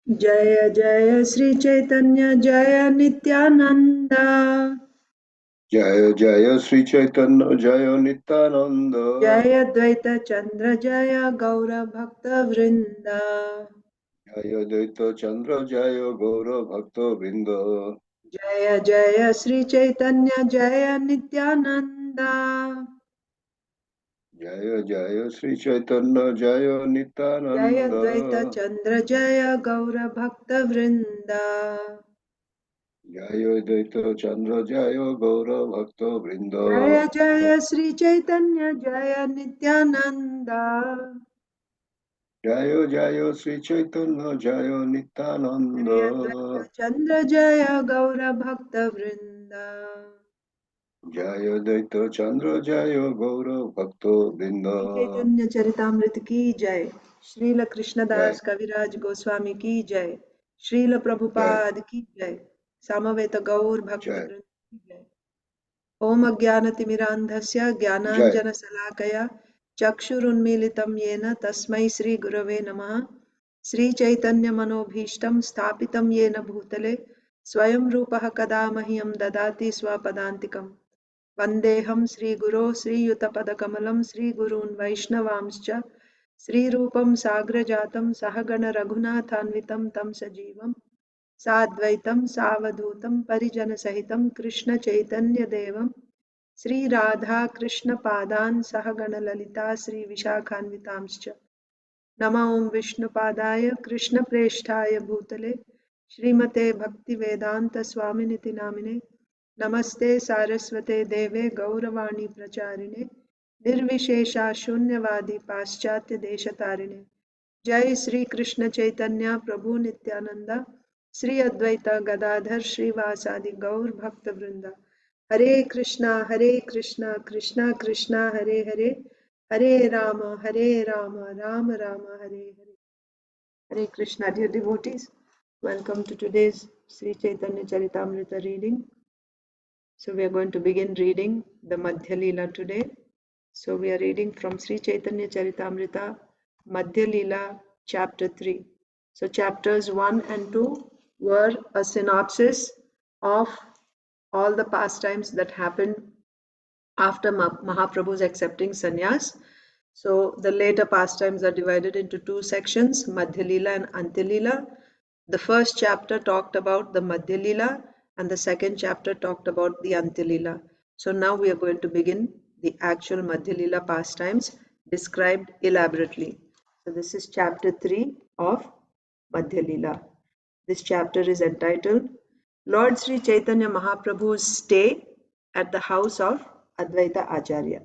जय जय श्री चैतन्य जय नित्यानंदा। जय जय श्री चैतन्य जय नित्यानंद। जय अद्वैत चंद्र जय गौर भक्त वृंदा। जय द्वैत चंद्र जय गौर भक्त वृंद। जय जय श्री चैतन्य जय नित्यानंदा। जय जय श्री चैतन्य जय जय नित्यानंद। अद्वैत चंद्र जय गौर भक्त वृंदा। जय द्वैत चंद्र जय गौर भक्त वृंद। जय जय श्री चैतन्य जय नित्यानंदा। जय जय श्री चैतन्य जय नित्यानंद। जय अद्वैत चंद्र जय गौर भक्त वृंदा। जय द्वैत चंद्र जय गौर भक्त वृंद। श्री चैतन्य चरितामृत की जय। श्रील जय कृष्णदास कविराज गोस्वामी की जय। श्रील जय प्रभुपाद की जय। समवेत गौर भक्त जय वृंद की जय। ओम अज्ञानतिमिरान्धस्य जय ज्ञानाञ्जनशलाकया चक्षुरुन्मीलितं येन तस्मै श्री गुरवे नमः। श्री चैतन्य मनोभीष्टं स्थापितं येन भूतले स्वयं रूपः कदा मह्यं ददाति स्वपदान्तिकम्। वन्देऽहं श्रीगुरो श्रीयुतपदकमलं श्रीगुरून् वैष्णवांश्च श्रीरूपं साग्रजातं सहगण रघुनाथान्वितं तं सजीवं साद्वैतं सावधूतं परिजनसहितं कृष्णचैतन्यदेवं श्रीराधाकृष्णपादान् सहगणललिता श्रीविशाखान्वितांश्च नमो विष्णुपादाय कृष्णप्रेष्ठाय भूतले श्रीमते भक्तिवेदान्तस्वामिनिति नामिने नमस्ते सारस्वते देवे गौरवाणी प्रचारिणे निर्विशेषा शून्यवादी पाश्चात्य देशतारिणे। जय श्री कृष्ण चैतन्य प्रभु नित्यानंदा श्री अद्वैत गदाधर श्रीवासादि गौर भक्त वृंदा। हरे Krishna Krishna Krishna Hare Hare Hare Ram Ram Ram Hare Hare. Hare Krishna, dear devotees. Welcome to today's Sri Chaitanya Charitamrita reading. So we are going to begin reading the Madhya Leela today. So we are reading from Sri Chaitanya Charitamrita, Madhya Leela, chapter 3. So chapters 1 and 2 were a synopsis of all the pastimes that happened after Mahaprabhu's accepting sannyas. So the later pastimes are divided into two sections, Madhya Leela and Antya Leela. The first chapter talked about the Madhya Leela and the second chapter talked about the Antya Leela. So now we are going to begin the actual Madhya Leela pastimes described elaborately. So this is chapter 3 of Madhya Leela. This chapter is entitled Lord Sri Chaitanya Mahaprabhu's Stay at the House of Advaita Acharya.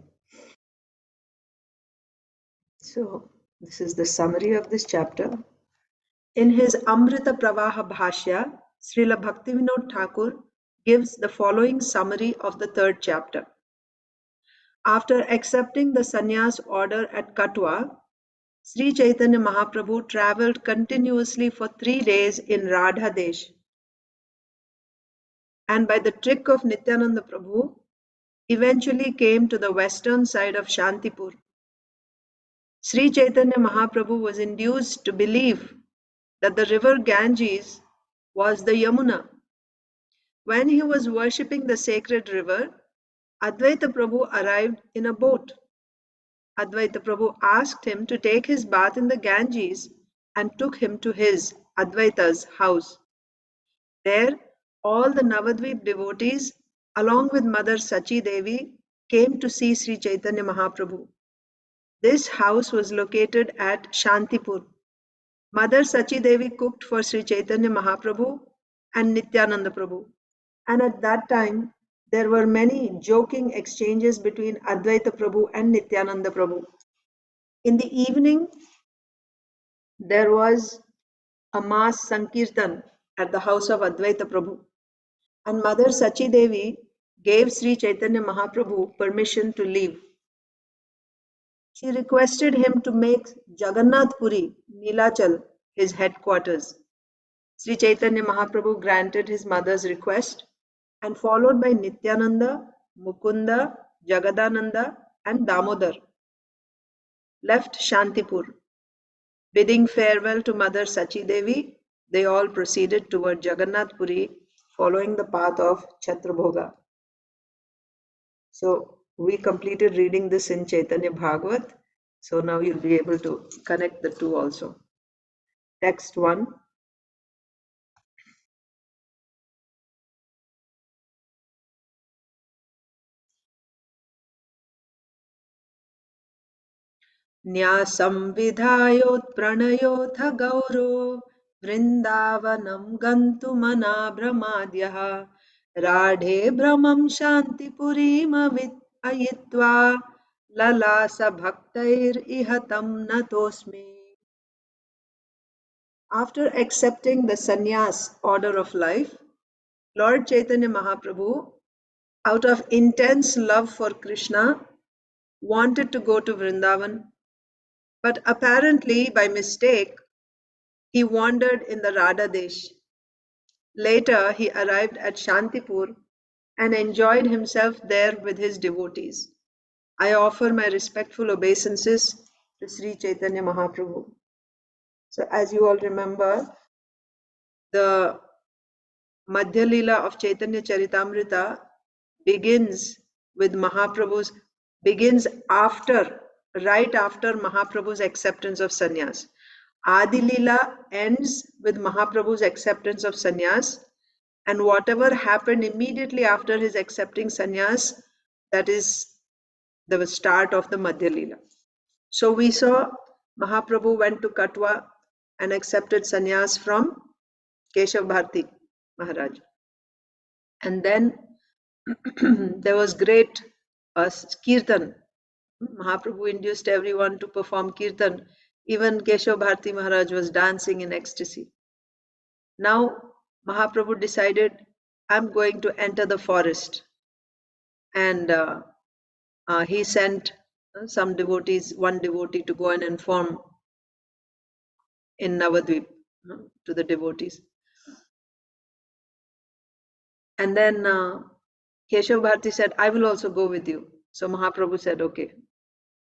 So, this is the summary of this chapter. In his Amrita Pravaha Bhashya, Srila Bhaktivinoda Thakur gives the following summary of the third chapter. After accepting the sannyas order at Katwa, Sri Chaitanya Mahaprabhu travelled continuously for 3 days in Radha Desh, and by the trick of Nityananda Prabhu, eventually came to the western side of Shantipur. Sri Chaitanya Mahaprabhu was induced to believe that the river Ganges was the Yamuna. When he was worshipping the sacred river, Advaita Prabhu arrived in a boat. Advaita Prabhu asked him to take his bath in the Ganges and took him to his, Advaita's, house. There, all the Navadvip devotees, along with Mother Sachi Devi, came to see Sri Chaitanya Mahaprabhu. This house was located at Shantipur. Mother Sachi Devi cooked for Sri Chaitanya Mahaprabhu and Nityananda Prabhu. And at that time, there were many joking exchanges between Advaita Prabhu and Nityananda Prabhu. In the evening, there was a mass Sankirtan at the house of Advaita Prabhu. And Mother Sachi Devi gave Sri Chaitanya Mahaprabhu permission to leave. She requested him to make Jagannath Puri, Nilachal, his headquarters. Sri Chaitanya Mahaprabhu granted his mother's request and followed by Nityananda, Mukunda, Jagadananda and Damodar, left Shantipur. Bidding farewell to Mother Sachi Devi, they all proceeded toward Jagannath Puri, following the path of Chhatrabhoga. So we completed reading this in Caitanya Bhagavat. So now you'll be able to connect the two also. Text 1. न्यासं विधायोत्प्रणयोऽथ गौरो वृन्दावनं गन्तुमनाभ्रमाद्यः राढे भ्रमं शान्तिपुरीमयित्वा ललासभक्तैरिह तं नतोऽस्मि. After accepting the sannyas order of life, Lord Chaitanya Mahaprabhu, out of intense love for Krishna, wanted to go to Vrindavan, but apparently by mistake, he wandered in the Radha Desh. Later, he arrived at Shantipur and enjoyed himself there with his devotees. I offer my respectful obeisances to Sri Chaitanya Mahaprabhu. So, as you all remember, the Madhya Leela of Caitanya Charitamrita begins right after Mahaprabhu's acceptance of sannyas. Adi Leela ends with Mahaprabhu's acceptance of sannyas, and whatever happened immediately after his accepting sannyas, that is the start of the Madhya Leela. So we saw Mahaprabhu went to Katwa and accepted sannyas from Keshav Bharati Maharaj. And then there was great kirtan. Mahaprabhu induced everyone to perform kirtan. Even Keshav Bharati Maharaj was dancing in ecstasy. Now Mahaprabhu decided, I'm going to enter the forest. And he sent some devotees, one devotee, to go and inform in Navadvip to the devotees. And then Keshav Bharati said, I will also go with you. So Mahaprabhu said, okay.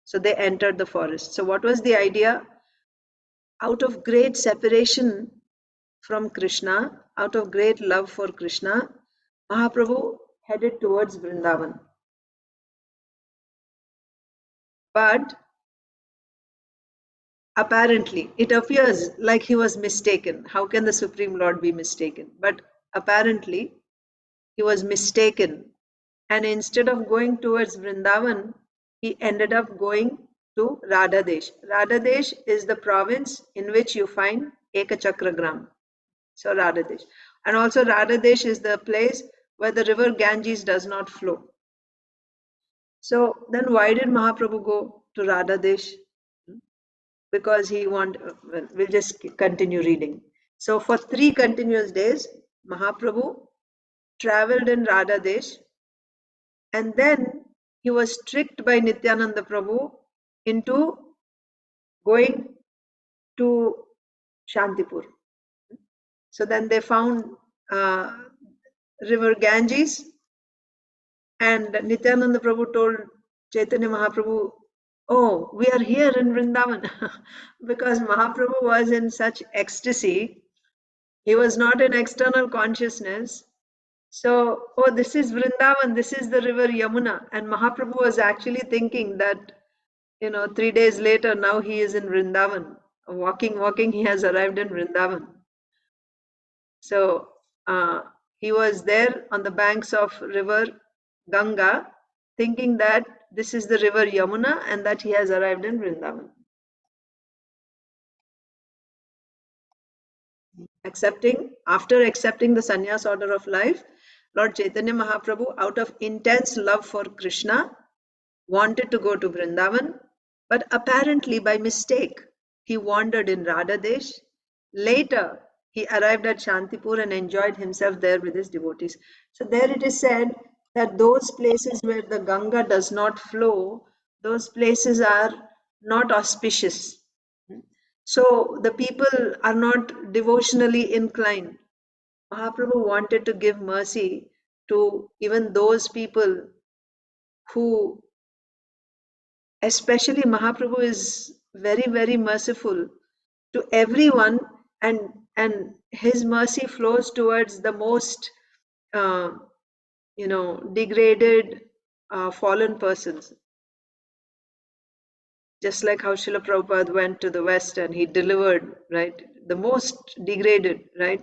So they entered the forest. So what was the idea? Out of great separation from Krishna, out of great love for Krishna, Mahaprabhu headed towards Vrindavan. But apparently, it appears like he was mistaken. How can the Supreme Lord be mistaken? But apparently, he was mistaken. And instead of going towards Vrindavan, he ended up going to Radha Desh. Radha Desh is the province in which you find Ekachakragram. So Radha Desh. And also Radha Desh is the place where the river Ganges does not flow. So then why did Mahaprabhu go to Radha Desh? Because he we'll just continue reading. So for 3 continuous days, Mahaprabhu traveled in Radha Desh, and then he was tricked by Nityananda Prabhu into going to Shantipur. So then they found river Ganges, and Nityananda Prabhu told Chaitanya Mahaprabhu, oh, we are here in Vrindavan. Because Mahaprabhu was in such ecstasy, he was not in external consciousness. So, oh, this is Vrindavan, this is the river Yamuna. And Mahaprabhu was actually thinking that, 3 days later, now he is in Vrindavan. Walking, he has arrived in Vrindavan. So, he was there on the banks of river Ganga, thinking that this is the river Yamuna and that he has arrived in Vrindavan. After accepting the sannyas order of life, Lord Chaitanya Mahaprabhu, out of intense love for Krishna, wanted to go to Vrindavan, but apparently by mistake, he wandered in Radha Desh. Later, he arrived at Shantipur and enjoyed himself there with his devotees. So there it is said that those places where the Ganga does not flow, those places are not auspicious. So the people are not devotionally inclined. Mahaprabhu wanted to give mercy to even those people who, especially Mahaprabhu is very, very merciful to everyone and his mercy flows towards the most uh, degraded, fallen persons. Just like how Srila Prabhupada went to the West and he delivered, right, the most degraded, right,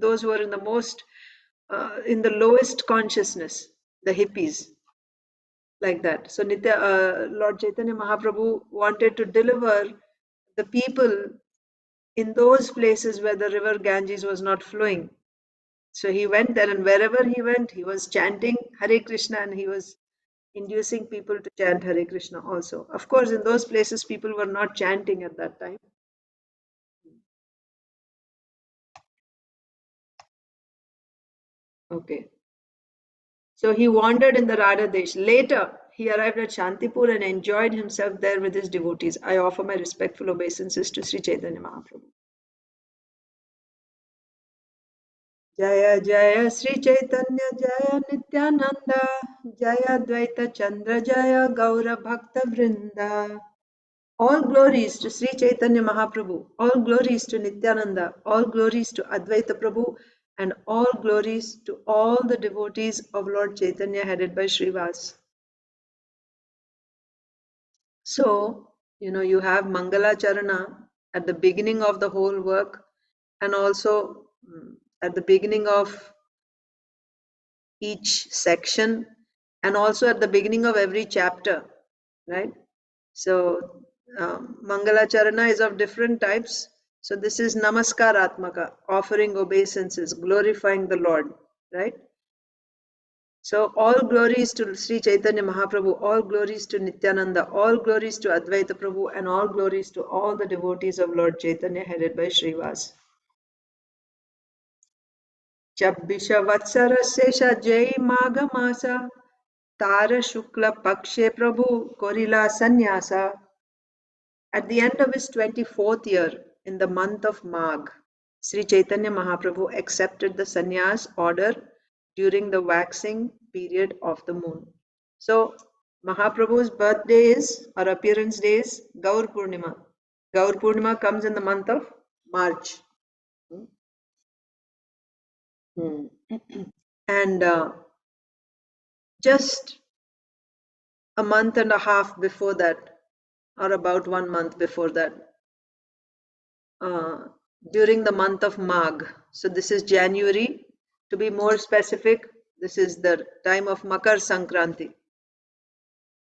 those who are in the most, in the lowest consciousness, the hippies, like that. So Lord Chaitanya Mahaprabhu wanted to deliver the people in those places where the river Ganges was not flowing. So he went there, and wherever he went, he was chanting Hare Krishna, and he was inducing people to chant Hare Krishna also. Of course, in those places, people were not chanting at that time. Okay. So he wandered in the Radha Desh. Later, he arrived at Shantipur and enjoyed himself there with his devotees. I offer my respectful obeisances to Sri Chaitanya Mahaprabhu. Jaya Jaya Sri Chaitanya Jaya Nityananda Jaya Dvaita Chandra Jaya Gaura Bhakta Vrinda. All glories to Sri Chaitanya Mahaprabhu, all glories to Nityananda, all glories to Advaita Prabhu, and all glories to all the devotees of Lord Chaitanya headed by Srivas. So, you have Mangala Charana at the beginning of the whole work, and also at the beginning of each section, and also at the beginning of every chapter, right? So Mangala Charana is of different types. So this is Namaskaratmaka, offering obeisances, glorifying the Lord, right? So all glories to Sri Chaitanya Mahaprabhu, all glories to Nityananda, all glories to Advaita Prabhu, and all glories to all the devotees of Lord Chaitanya headed by Srivas. Chabbisha Vatsara Sesha Jai Magha Masa Tara Shukla Pakshe Prabhu Korila Sannyasa. At the end of his 24th year, in the month of Magh, Sri Chaitanya Mahaprabhu accepted the sannyas order during the waxing period of the moon. So, Mahaprabhu's birthdays or appearance days, Gaur Purnima. Gaur Purnima comes in the month of March. And just a month and a half before that, or about 1 month before that, during the month of Magh. So this is January. To be more specific, this is the time of Makar Sankranti.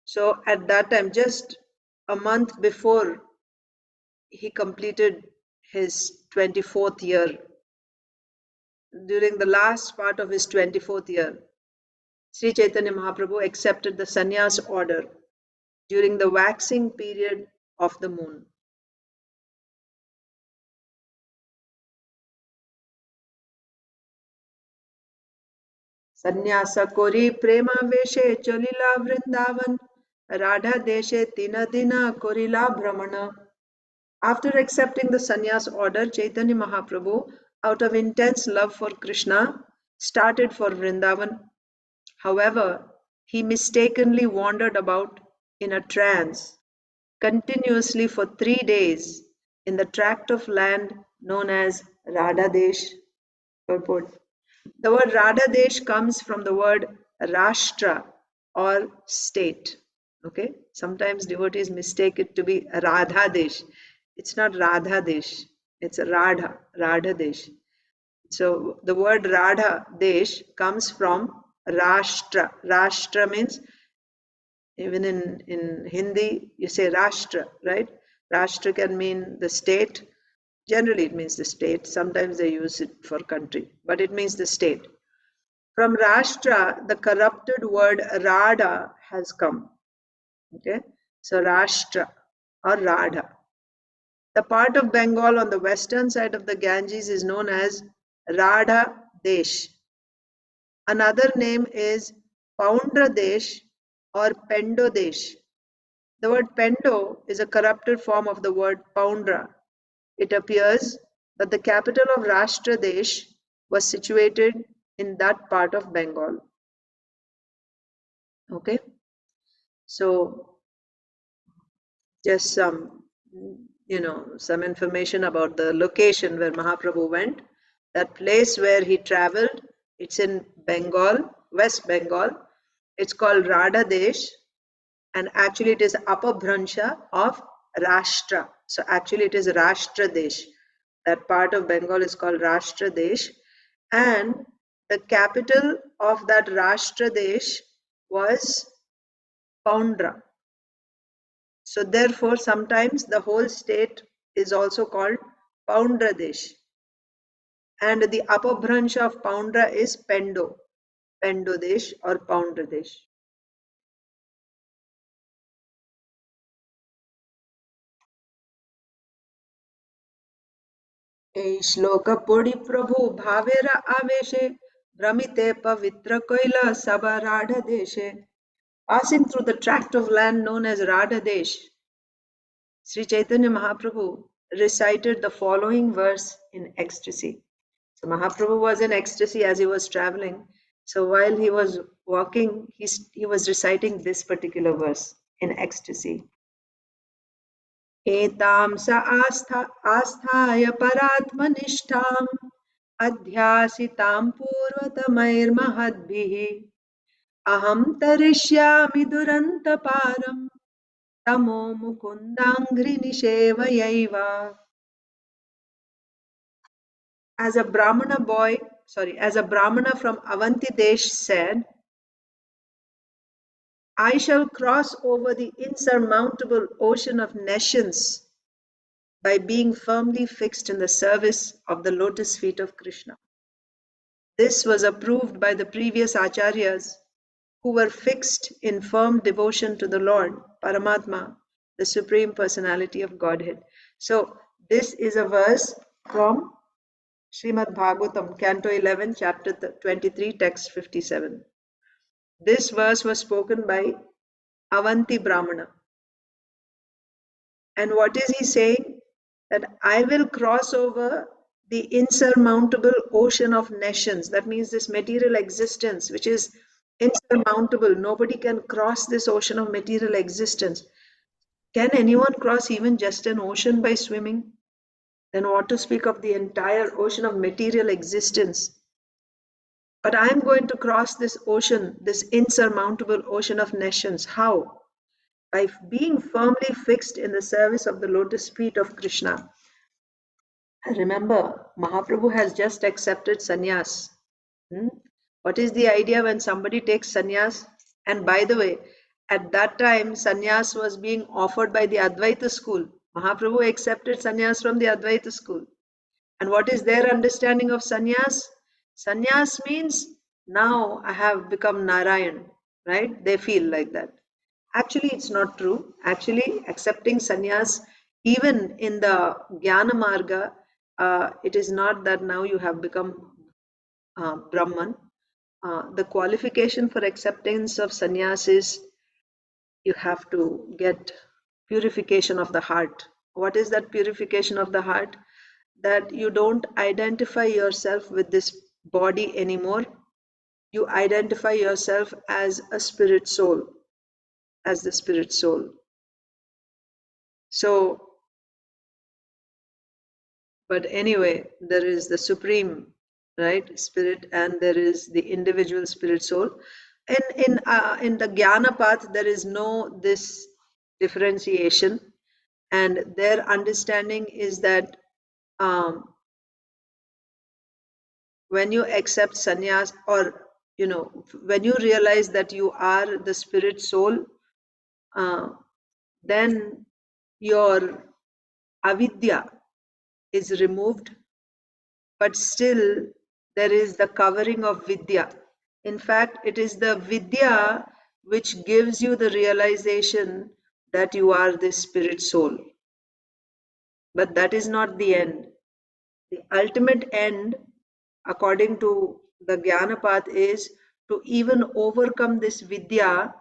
So at that time, just a month before he completed his 24th year, during the last part of his 24th year, Sri Chaitanya Mahaprabhu accepted the sannyas order during the waxing period of the moon. Sannyasa kori prema veshe cholila vrindavan Radha deshe tina dina korila brahmana. After accepting the sannyas order, Chaitanya Mahaprabhu, out of intense love for Krishna, started for Vrindavan. However, he mistakenly wandered about in a trance continuously for 3 days in the tract of land known as Radha Desh. Purport. The word Radha Desh comes from the word Rashtra or state. Okay, sometimes devotees mistake it to be Radha Desh. It's not Radha Desh, it's Radha Desh. So the word Radha Desh comes from Rashtra. Rashtra means, even in Hindi, you say Rashtra, right? Rashtra can mean the state. Generally, it means the state. Sometimes they use it for country, but it means the state. From Rashtra, the corrupted word Radha has come. Okay, so Rashtra or Radha. The part of Bengal on the western side of the Ganges is known as Radha Desh. Another name is Poundra Desh or Pendo Desh. The word Pendo is a corrupted form of the word Poundra. It appears that the capital of Rashtra Desh was situated in that part of Bengal. Okay, so just some some information about the location where Mahaprabhu went. That place where he traveled, it's in Bengal, West Bengal. It's called Radha Desh, and actually it is upper Bhransha of Rashtra. So actually it is Rashtra Desh. That part of Bengal is called Rashtra Desh, and the capital of that Rashtra Desh was Poundra. So therefore, sometimes the whole state is also called Poundra Desh. And the upper branch of Poundra is Pendo Desh or Poundra Desh. ए श्लोक पुड़ी प्रभु भावेर आवेशे भ्रमिते पवित्र कैला सभा राढ़ देशे. Passing through the tract of land known as Radha Desh, Sri Chaitanya Mahaprabhu recited the following verse in ecstasy. So Mahaprabhu was in ecstasy as he was traveling. So while he was walking, he was reciting this particular verse in ecstasy. Etam sa asthaya paratmanishtam adhyasitam purvatamair mahadbhihi aham tarishyami durantaparam tamo mukundangri nishevayaiva. As a Brahmana from Avanti Desh said, I shall cross over the insurmountable ocean of nations by being firmly fixed in the service of the lotus feet of Krishna. This was approved by the previous acharyas who were fixed in firm devotion to the Lord, Paramatma, the Supreme Personality of Godhead. So this is a verse from Srimad Bhagavatam, Canto 11, Chapter 23, Text 57. This verse was spoken by Avanti Brahmana. And what is he saying? That I will cross over the insurmountable ocean of nations. That means this material existence, which is insurmountable. Nobody can cross this ocean of material existence. Can anyone cross even just an ocean by swimming? Then what to speak of the entire ocean of material existence? But I am going to cross this ocean, this insurmountable ocean of nations. How? By being firmly fixed in the service of the lotus feet of Krishna. Remember, Mahaprabhu has just accepted sannyas. What is the idea when somebody takes sannyas? And by the way, at that time, sannyas was being offered by the Advaita school. Mahaprabhu accepted sannyas from the Advaita school. And what is their understanding of sannyas? Sannyas means now I have become Narayan, right? They feel like that. Actually, it's not true. Actually, accepting sannyas, even in the Jnana Marga, it is not that now you have become Brahman. The qualification for acceptance of sannyas is you have to get purification of the heart. What is that purification of the heart? That you don't identify yourself with this body anymore. You identify yourself as a spirit soul, as the spirit soul. So, but anyway, there is the supreme, right, spirit, and there is the individual spirit soul. In the Jnana path, there is no this differentiation, and their understanding is that when you accept sannyas, or when you realize that you are the spirit soul, then your avidya is removed, but still there is the covering of vidya. In fact, it is the vidya which gives you the realization that you are the spirit soul. But that is not the end. The ultimate end, according to the Jnana path, is to even overcome this vidya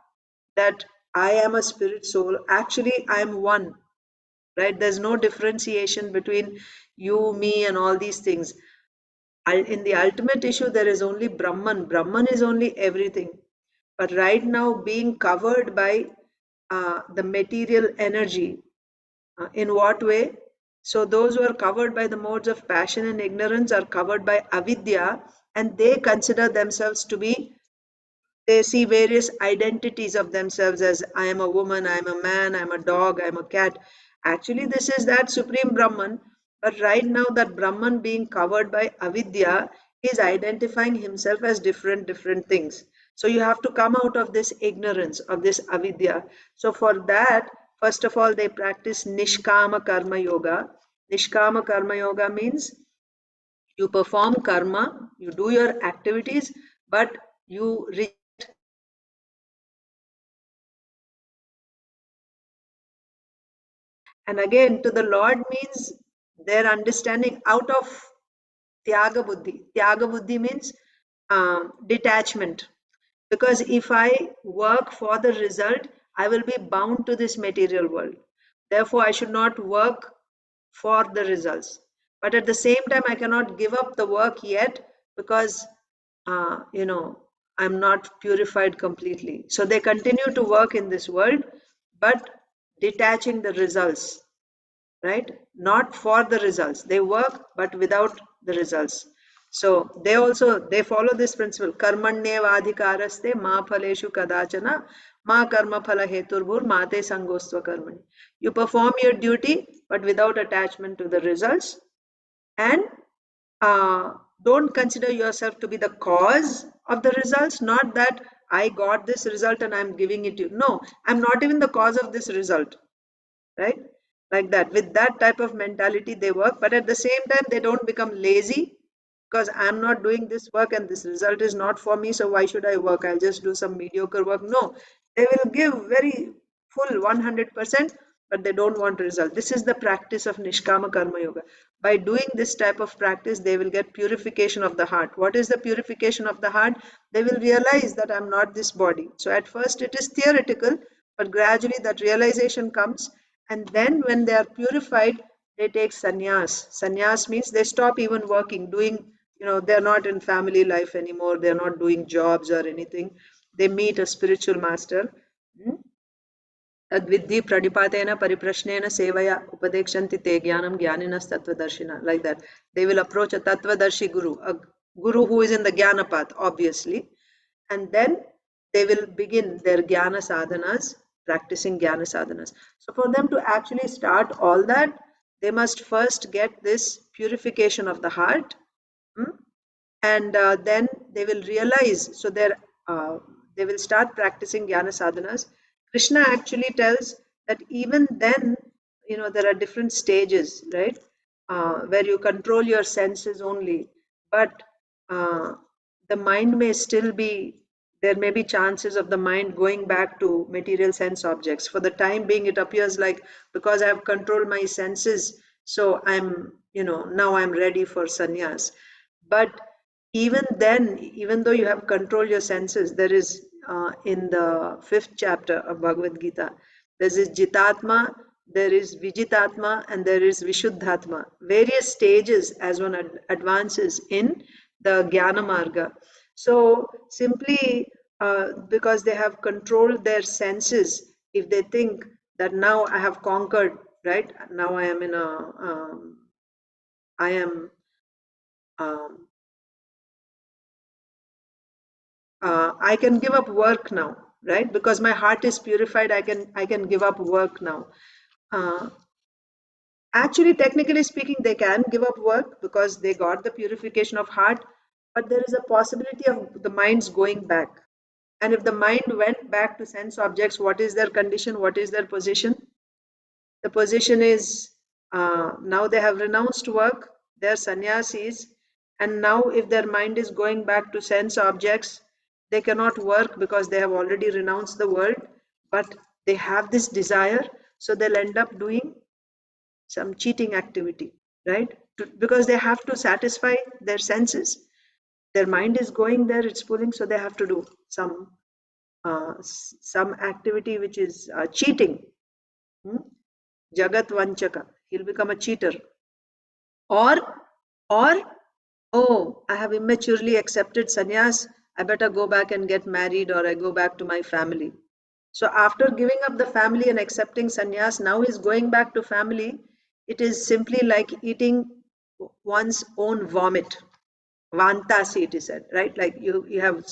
that I am a spirit soul. Actually, I am one, right? There's no differentiation between you, me, and all these things. In the ultimate issue, there is only Brahman. Brahman is only everything. But right now, being covered by the material energy, In what way? So those who are covered by the modes of passion and ignorance are covered by avidya, and they consider themselves to be, they see various identities of themselves as I am a woman, I am a man, I am a dog, I am a cat. Actually, this is that Supreme Brahman, but right now that Brahman being covered by avidya is identifying himself as different things. So you have to come out of this ignorance, of this avidya. So for that, first of all, they practice Nishkama Karma Yoga. Nishkama Karma Yoga means you perform karma, you do your activities, but you and again, to the Lord means their understanding out of Tyaga Buddhi. Tyaga Buddhi means detachment. Because if I work for the result, I will be bound to this material world. Therefore, I should not work for the results. But at the same time, I cannot give up the work yet because, I'm not purified completely. So they continue to work in this world, but detaching the results, right? Not for the results. They work, but without the results. So they follow this principle. Karmanyevadhikaraste ma phaleshu kadachana ma karma phala heturbhur mate sangostva karmani. You perform your duty, but without attachment to the results, and uh, don't consider yourself to be the cause of the results. Not that I got this result and I'm giving it to you. No, I'm not even the cause of this result, right? Like that, with that type of mentality they work, but at the same time they don't become lazy because I'm not doing this work and this result is not for me, so why should I work? I'll just do some mediocre work. No, they will give very full 100%, but they don't want result. This is the practice of Nishkama Karma Yoga. By doing this type of practice, they will get purification of the heart. What is the purification of the heart? They will realize that I'm not this body. So at first it is theoretical, but gradually that realization comes, and then when they are purified, they take sannyas. Sannyas means they stop even working, doing, they're not in family life anymore, they're not doing jobs or anything. They meet a spiritual master. Hmm? Tadvidhi pradipatena pariprashnena sevaya upadekshanti te jnanam jnaninas tattvadarshina. Like that. They will approach a tattvadarshi guru, a guru who is in the jnana path, obviously. And then they will begin their jnana sadhanas, practicing jnana sadhanas. So for them to actually start all that, they must first get this purification of the heart. Hmm? And then they will realize, so they will start practicing jnana sadhanas. Krishna actually tells that even then, there are different stages, right? Where you control your senses only, but uh, the mind may still be, there may be chances of the mind going back to material sense objects. For the time being, it appears like because I have controlled my senses, so I'm, now I'm ready for sannyas. But even then, even though you have controlled your senses, there is, in the 5th chapter of Bhagavad Gita, there is Jitatma, there is Vijitatma, and there is Vishuddhatma. Various stages as one advances in the Jnana Marga. So simply because they have controlled their senses, if they think that now I have conquered, right? Now I am in a, I am um, I can give up work now, right? Because my heart is purified, I can give up work now. uh, Actually, technically speaking, they can give up work because they got the purification of heart, but there is a possibility of the mind's going back. And if the mind went back to sense objects, what is their condition? What is their position? The position is, now they have renounced work, they're sannyasis, and now if their mind is going back to sense objects, they cannot work because they have already renounced the world, but they have this desire, so they'll end up doing some cheating activity, right? Because they have to satisfy their senses. Their mind is going there, it's pulling, so they have to do some activity which is cheating. Hmm? Jagat Vanchaka. He'll become a cheater. Or, or, oh, I have immaturely accepted sannyas. I better go back and get married, or I go back to my family. So after giving up the family and accepting sannyas, now he's going back to family. It is simply like eating one's own vomit. Vantasi, it is said, right? Like you have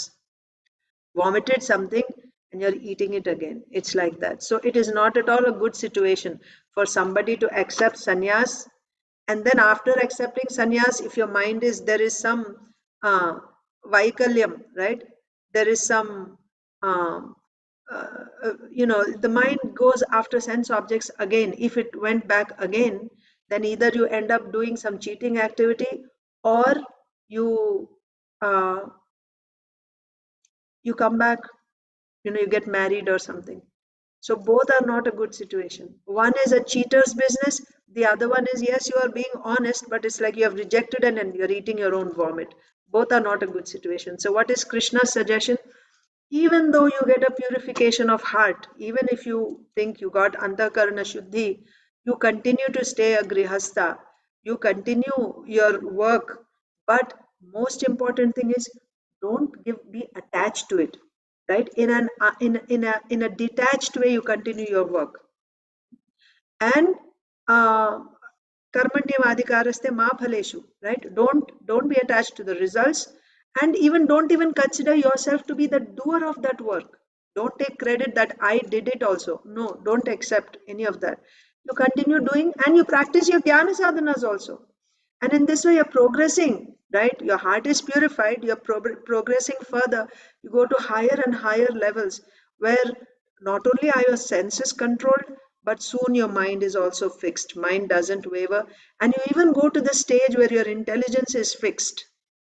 vomited something and you're eating it again. It's like that. So it is not at all a good situation for somebody to accept sannyas. And then after accepting sannyas, if your mind is, there is some vaikalyam, right? There is some, the mind goes after sense objects again. If it went back again, then either you end up doing some cheating activity, or you uh, you come back, you get married or something. So both are not a good situation. One is a cheater's business, the other one is, yes, you are being honest, but it's like you have rejected and you're eating your own vomit. Both are not a good situation. So what is Krishna's suggestion? Even though you get a purification of heart, even if you think you got antakarana shuddhi, you continue to stay a grihastha, you continue your work, but most important thing is, don't be attached to it, right? In a detached way, you continue your work. And karmanyavadhikaraste ma phaleshu, right? Don't be attached to the results, and even don't even consider yourself to be the doer of that work. Don't take credit that I did it also. No, don't accept any of that. You continue doing, and you practice your jnana sadhanas also. And in this way, you're progressing, right? Your heart is purified, you're progressing further. You go to higher and higher levels, where not only are your senses controlled, but soon your mind is also fixed. Mind doesn't waver. And you even go to the stage where your intelligence is fixed.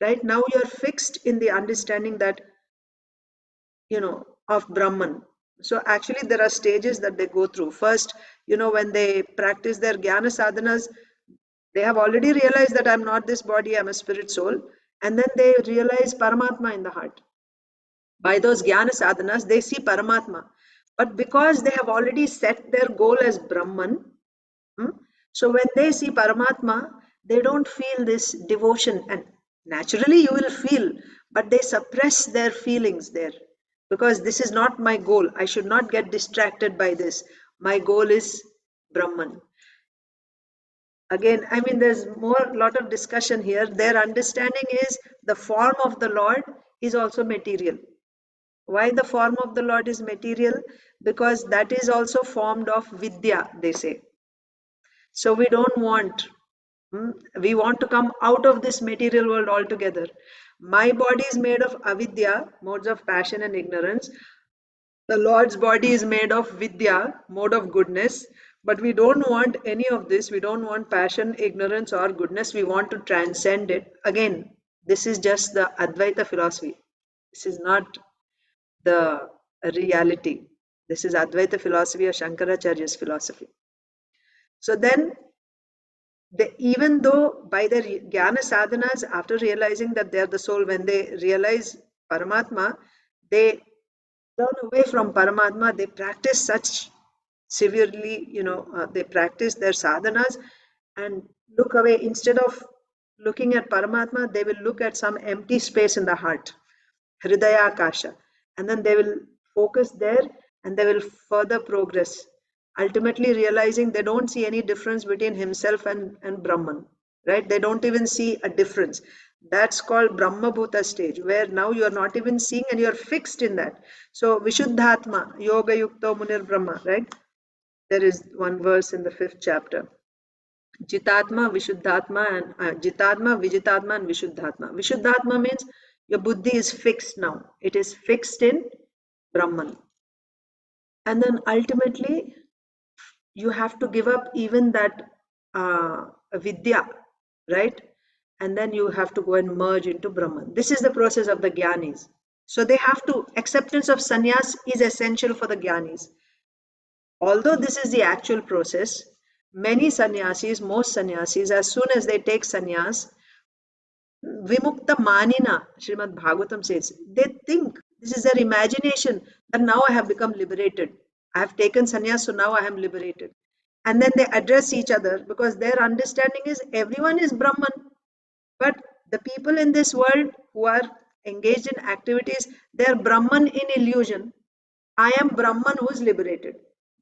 Right now, you're fixed in the understanding that, of Brahman. So actually, there are stages that they go through. First, when they practice their jnana sadhanas, they have already realized that I'm not this body, I'm a spirit soul. And then they realize Paramatma in the heart. By those jnana sadhanas, they see Paramatma. But because they have already set their goal as Brahman, so when they see Paramatma, they don't feel this devotion. And naturally, you will feel, but they suppress their feelings there. Because this is not my goal. I should not get distracted by this. My goal is Brahman. Again, I mean, there's a lot of discussion here. Their understanding is the form of the Lord is also material. Why the form of the Lord is material? Because that is also formed of vidya, they say. So we don't want, we want to come out of this material world altogether. My body is made of avidya, modes of passion and ignorance. The Lord's body is made of vidya, mode of goodness, but we don't want any of this. We don't want passion, ignorance, or goodness. We want to transcend it. Again, this is just the Advaita philosophy. This is not the reality. This is Advaita philosophy or Shankaracharya's philosophy. So then, even though by their jnana sadhanas, after realizing that they are the soul, when they realize Paramatma, they turn away from Paramatma. They practice such severely, they practice their sadhanas and look away. Instead of looking at Paramatma, they will look at some empty space in the heart, Hridaya Akasha, and then they will focus there and they will further progress, ultimately realizing they don't see any difference between himself and Brahman, right? They don't even see a difference. That's called Brahma Bhuta stage, where now you are not even seeing and you're fixed in that. So Vishuddhatma, Yoga Yukto Munir Brahma, right? There is one verse in the 5th chapter. Jitatma, Vishuddhatma, and Jitatma, Vijitatma, and Vishuddhatma. Vishuddhatma means your buddhi is fixed now. It is fixed in Brahman. And then ultimately, you have to give up even that vidya, right? And then you have to go and merge into Brahman. This is the process of the Gyanis. So they have to, acceptance of sannyas is essential for the Gyanis. Although this is the actual process, many sannyasis, most sannyasis, as soon as they take sannyas, Vimukta Manina, Srimad Bhagavatam says, they think, this is their imagination, that now I have become liberated. I have taken sannyas, so now I am liberated. And then they address each other because their understanding is everyone is Brahman. But the people in this world who are engaged in activities, they are Brahman in illusion. I am Brahman who's liberated.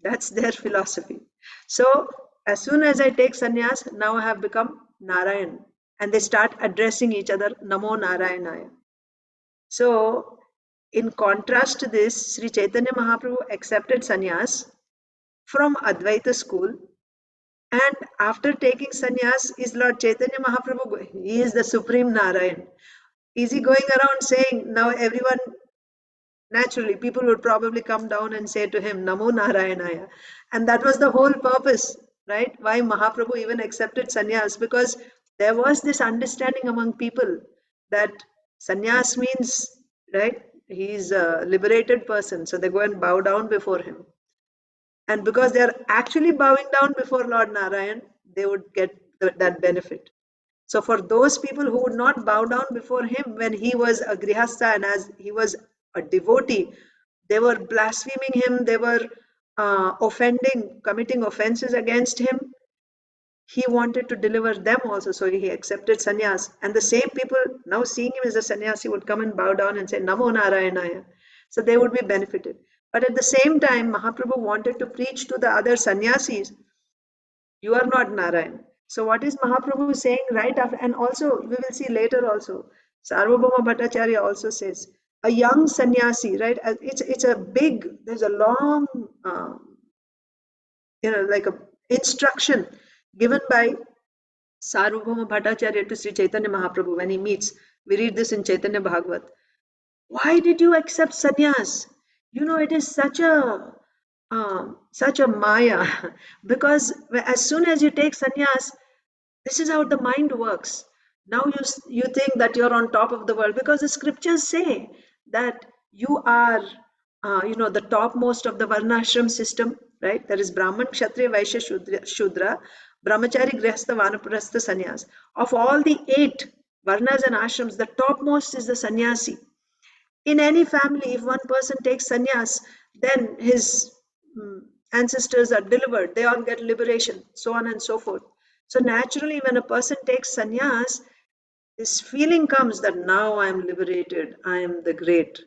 That's their philosophy. So as soon as I take sannyas, now I have become Narayan. And they start addressing each other, Namo Narayanaya. So in contrast to this, Sri Chaitanya Mahaprabhu accepted sannyas from Advaita school. And after taking sannyas, is Lord Chaitanya Mahaprabhu, he is the supreme Narayan. Is he going around saying, now everyone, naturally, people would probably come down and say to him, Namo Narayanaya. And that was the whole purpose, right? Why Mahaprabhu even accepted sannyas, because there was this understanding among people that sannyas means, right? He's a liberated person. So they go and bow down before him. And because they are actually bowing down before Lord Narayan, they would get that benefit. So for those people who would not bow down before him when he was a grihastha and as he was a devotee, they were blaspheming him, they were offending, committing offenses against him. He wanted to deliver them also, so he accepted sannyas. And the same people, now seeing him as a sannyasi, would come and bow down and say, Namo Narayanaya. So they would be benefited. But at the same time, Mahaprabhu wanted to preach to the other sannyasis, you are not Narayan. So what is Mahaprabhu saying right after? And also, we will see later also, Sarvabhauma Bhattacharya also says, a young sannyasi, right? It's a big, there's a long, like a instruction given by Sarvabhauma Bhattacharya to Sri Chaitanya Mahaprabhu when he meets. We read this in Chaitanya Bhagavat. Why did you accept sannyas? It is such a maya, because as soon as you take sannyas, this is how the mind works. Now you think that you're on top of the world, because the scriptures say that you are the topmost of the varnashram system, right? There is Brahman, Kshatriya, Vaishya, Shudra, Brahmachari, Grihastha, Vanaprastha, Sannyas. Of all the 8 varnas and ashrams, the topmost is the sannyasi. In any family, if one person takes sannyas, then his ancestors are delivered, they all get liberation, so on and so forth. So naturally, when a person takes sannyas, this feeling comes that now I am liberated, I am the great.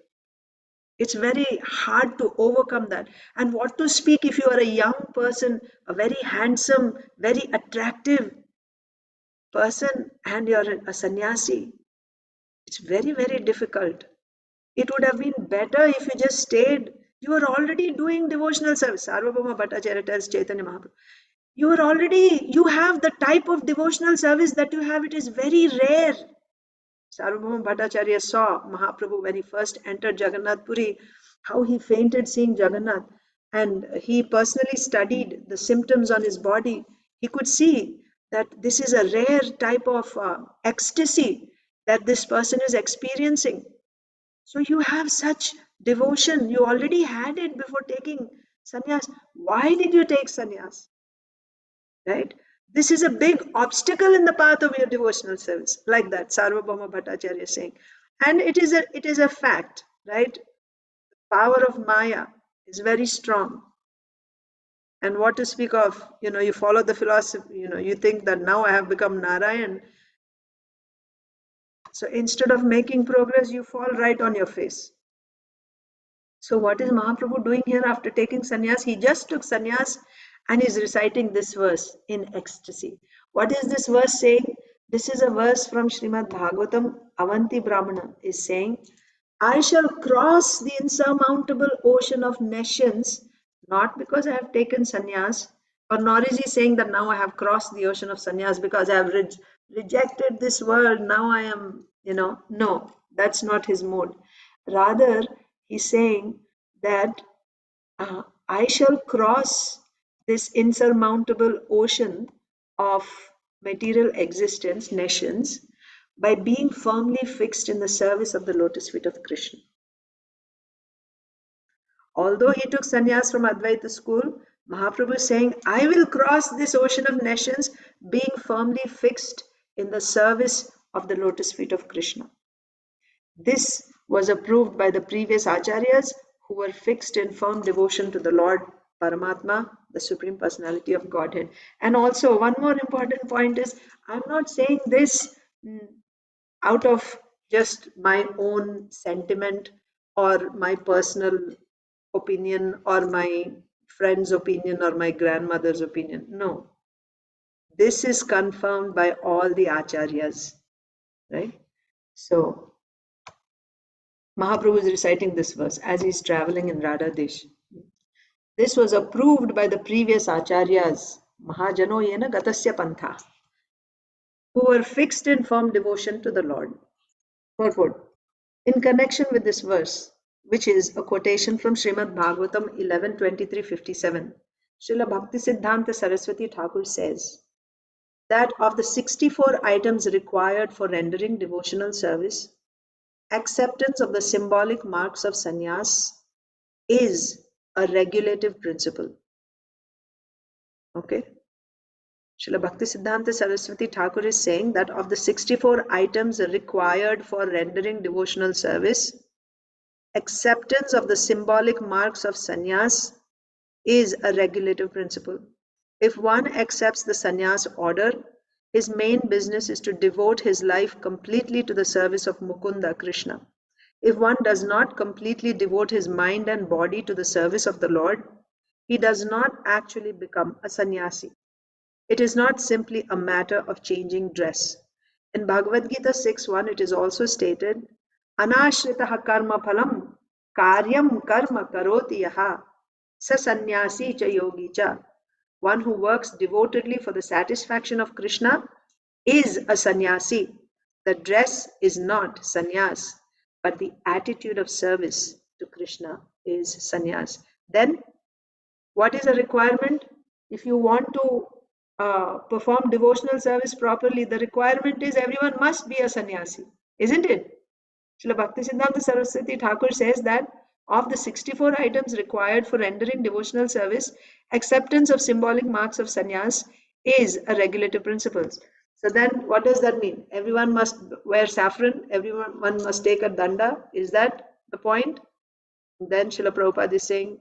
It's very hard to overcome that. And what to speak if you are a young person, a very handsome, very attractive person, and you're a sannyasi? It's very, very difficult. It would have been better if you just stayed. You are already doing devotional service. Sarvabhauma Bhattacharya tells Chaitanya Mahaprabhu. You have the type of devotional service that you have. It is very rare. Sarvabhauma Bhattacharya saw Mahaprabhu when he first entered Jagannath Puri, how he fainted seeing Jagannath. And he personally studied the symptoms on his body. He could see that this is a rare type of ecstasy that this person is experiencing. So you have such devotion. You already had it before taking sannyas. Why did you take sannyas? Right? This is a big obstacle in the path of your devotional service. Like that, Sarvabhauma Bhattacharya is saying. And it is a fact, right? Power of Maya is very strong. And what to speak of, you follow the philosophy, you think that now I have become Narayan. So instead of making progress, you fall right on your face. So what is Mahaprabhu doing here after taking sannyas? He just took sannyas and is reciting this verse in ecstasy. What is this verse saying? This is a verse from Srimad Bhagavatam. Avanti Brahmana is saying, I shall cross the insurmountable ocean of nations, not because I have taken sannyas, or nor is he saying that now I have crossed the ocean of sannyas because I have rejected this world. Now I am, no, that's not his mode. Rather, he's saying that I shall cross this insurmountable ocean of material existence, nations, by being firmly fixed in the service of the lotus feet of Krishna. Although he took sannyas from Advaita school, Mahaprabhu is saying, I will cross this ocean of nations being firmly fixed in the service of the lotus feet of Krishna. This was approved by the previous acharyas who were fixed in firm devotion to the Lord Paramatma, the Supreme Personality of Godhead. And also, one more important point is, I'm not saying this out of just my own sentiment or my personal opinion or my friend's opinion or my grandmother's opinion. No, this is confirmed by all the acharyas, right? So Mahaprabhu is reciting this verse as he's traveling in Radha Desh. This was approved by the previous acharyas, Mahajano Yena Gatasya Pantha, who were fixed in firm devotion to the Lord. Purport. In connection with this verse, which is a quotation from Srimad Bhagavatam 11:23-57, Srila Bhaktisiddhanta Saraswati Thakur says that of the 64 items required for rendering devotional service, acceptance of the symbolic marks of sannyas is a regulative principle. Okay? Srila Bhaktisiddhanta Saraswati Thakur is saying that of the 64 items required for rendering devotional service, acceptance of the symbolic marks of sannyas is a regulative principle. If one accepts the sannyas order, his main business is to devote his life completely to the service of Mukunda Krishna. If one does not completely devote his mind and body to the service of the Lord, he does not actually become a sannyasi. It is not simply a matter of changing dress. In Bhagavad Gita 6:1, it is also stated, Anashritaha karma phalam karyam karma karoti yaha sa sannyasi cha yogi cha. One who works devotedly for the satisfaction of Krishna is a sannyasi. The dress is not sannyas, but the attitude of service to Krishna is sannyas. Then what is a requirement? If you want to perform devotional service properly, the requirement is everyone must be a sannyasi, isn't it? Srila Bhaktisiddhanta Saraswati Thakur says that of the 64 items required for rendering devotional service, acceptance of symbolic marks of sannyas is a regulative principle. So then what does that mean? Everyone must wear saffron, everyone must take a danda. Is that the point? Then Srila Prabhupada is saying,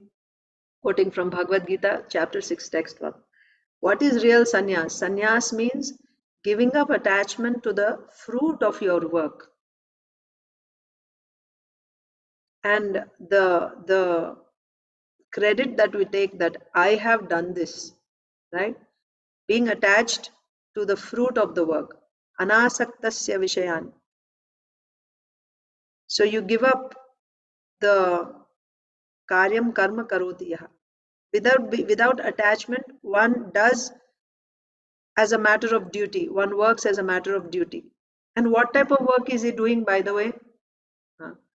quoting from Bhagavad Gita, chapter 6, text 1. What is real sannyas? Sannyas means giving up attachment to the fruit of your work. And the credit that we take that I have done this, right? Being attached to the fruit of the work. Anasaktasya vishayan. So you give up the karyam karma karoti yaha. Without attachment, one does as a matter of duty. One works as a matter of duty. And what type of work is he doing, by the way?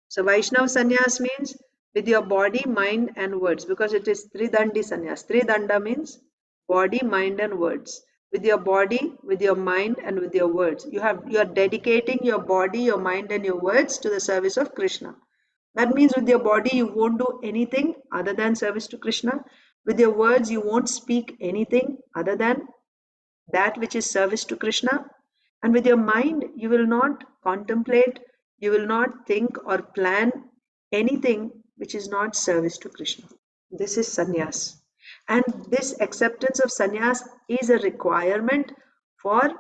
So Vaishnav sannyas means with your body, mind and words, because it is Tridandi sannyas. Tridanda means body, mind and words. With your body, with your mind and with your words. You are dedicating your body, your mind and your words to the service of Krishna. That means with your body you won't do anything other than service to Krishna. With your words you won't speak anything other than that which is service to Krishna. And with your mind, you will not contemplate, you will not think or plan anything which is not service to Krishna. This is sannyas. And this acceptance of sannyas is a requirement for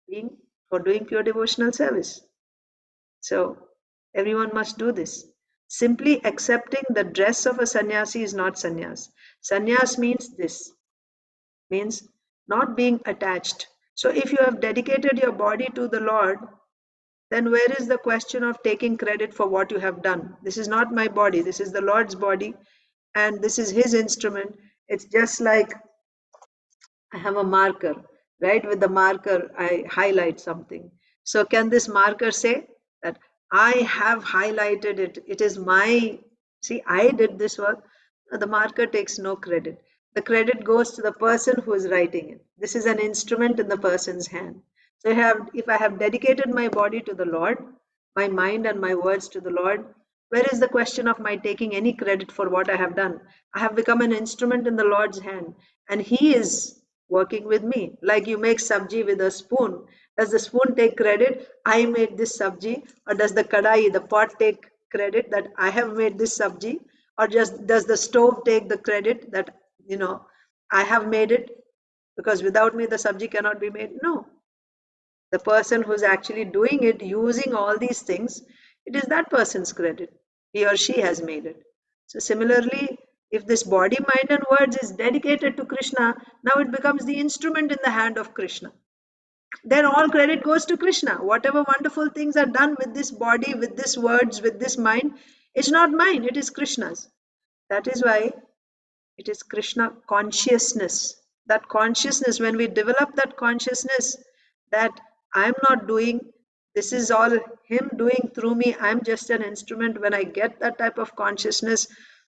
doing pure devotional service. So everyone must do this. Simply accepting the dress of a sannyasi is not sannyas. Sannyas means this, means not being attached. So if you have dedicated your body to the Lord, then where is the question of taking credit for what you have done? This is not my body, this is the Lord's body, and this is His instrument. It's just like I have a marker, right? With the marker, I highlight something. So can this marker say that I have highlighted it? It is my, see, I did this work. The marker takes no credit. The credit goes to the person who is writing it. This is an instrument in the person's hand. So if I have dedicated my body to the Lord, my mind and my words to the Lord, where is the question of my taking any credit for what I have done? I have become an instrument in the Lord's hand, and He is working with me. Like you make sabji with a spoon. Does the spoon take credit? I made this sabji. Or does the kadai, the pot, take credit that I have made this sabji? Or just does the stove take the credit that, I have made it? Because without me, the sabji cannot be made. No. The person who's actually doing it, using all these things, it is that person's credit. He or she has made it. So similarly, if this body, mind and words is dedicated to Krishna, now it becomes the instrument in the hand of Krishna. Then all credit goes to Krishna. Whatever wonderful things are done with this body, with this words, with this mind, it's not mine, it is Krishna's. That is why it is Krishna consciousness. That consciousness, when we develop that consciousness that I'm not doing, this is all Him doing through me, I'm just an instrument. When I get that type of consciousness,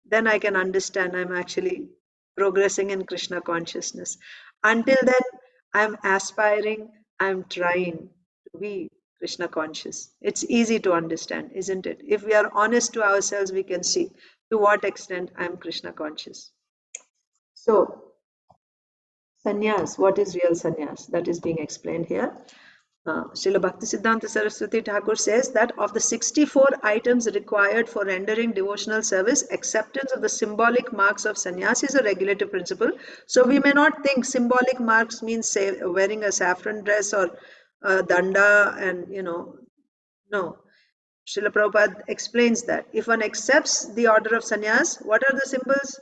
then I can understand I'm actually progressing in Krishna consciousness. Until then, I'm aspiring, I'm trying to be Krishna conscious. It's easy to understand, isn't it? If we are honest to ourselves, we can see to what extent I'm Krishna conscious. So, sannyas, what is real sannyas? That is being explained here. Srila Bhaktisiddhanta Saraswati Thakur says that of the 64 items required for rendering devotional service, acceptance of the symbolic marks of sannyas is a regulative principle. So we may not think symbolic marks means say, wearing a saffron dress or danda and, no. Srila Prabhupada explains that if one accepts the order of sannyas, what are the symbols?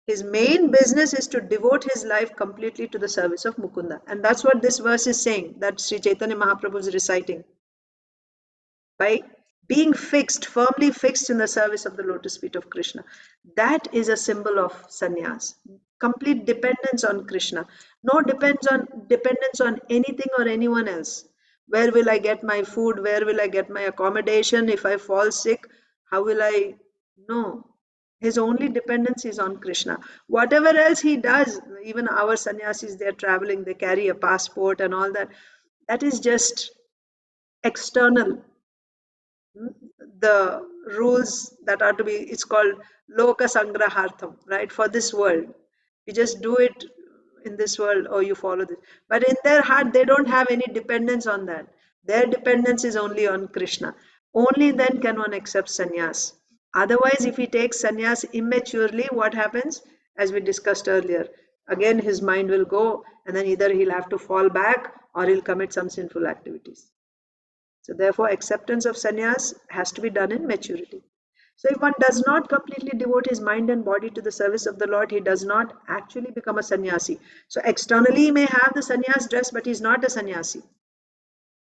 His main business is to devote his life completely to the service of Mukunda. And that's what this verse is saying, that Sri Chaitanya Mahaprabhu is reciting. By being fixed, firmly fixed in the service of the lotus feet of Krishna. That is a symbol of sannyas. Complete dependence on Krishna. No dependence on anything or anyone else. Where will I get my food? Where will I get my accommodation? If I fall sick, how will I? No. His only dependence is on Krishna. Whatever else he does, even our sannyasis, they're traveling, they carry a passport and all that. That is just external. The rules that are to be, it's called loka sangrahartham, right? For this world. You just do it in this world or you follow this. But in their heart, they don't have any dependence on that. Their dependence is only on Krishna. Only then can one accept sannyas. Otherwise, if he takes sannyas immaturely, what happens? As we discussed earlier, again his mind will go and then either he'll have to fall back or he'll commit some sinful activities. So therefore, acceptance of sannyas has to be done in maturity. So if one does not completely devote his mind and body to the service of the Lord, he does not actually become a sannyasi. So externally he may have the sannyas dress, but he's not a sannyasi.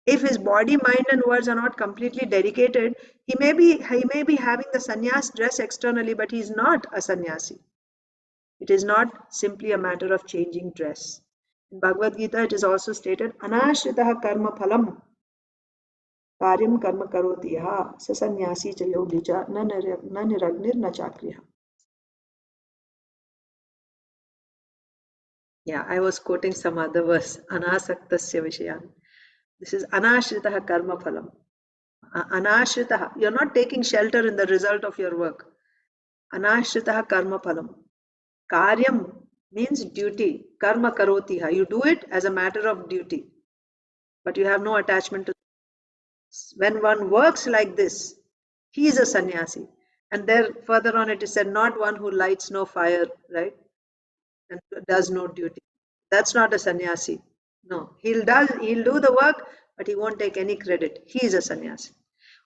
If his body, mind and words are not completely dedicated, he may be having the sannyas dress externally, but he's not a sannyasi. It is not simply a matter of changing dress. In Bhagavad Gita, it is also stated, anashritaha karma phalam karyam karma karoti yaha sa sannyasi cha yogi cha na niragnir na chakriha. Yeah, I was quoting some other verse, anasaktasya vishayan. This is anashritaha karma phalam. Anashritaha, you're not taking shelter in the result of your work. Anashritaha karma phalam. Karyam means duty. Karma karotiha. You do it as a matter of duty. But you have no attachment to. When one works like this, he is a sannyasi. And there further on it is said, not one who lights no fire, right? And does no duty. That's not a sannyasi. No, he'll do the work, but he won't take any credit. He is a sannyasi.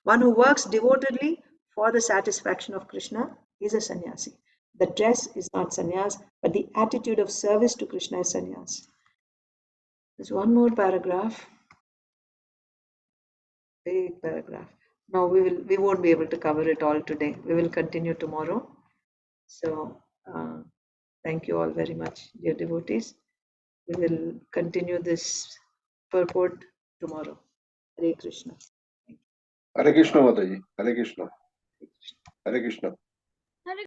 One who works devotedly for the satisfaction of Krishna is a sannyasi. The dress is not sannyas, but the attitude of service to Krishna is sannyas. There's one more paragraph. Big paragraph. Now we won't be able to cover it all today. We will continue tomorrow. So thank you all very much, dear devotees. We will continue this purport tomorrow. Hare Krishna. Hare Krishna, Mataji. Hare Krishna. Hare Krishna.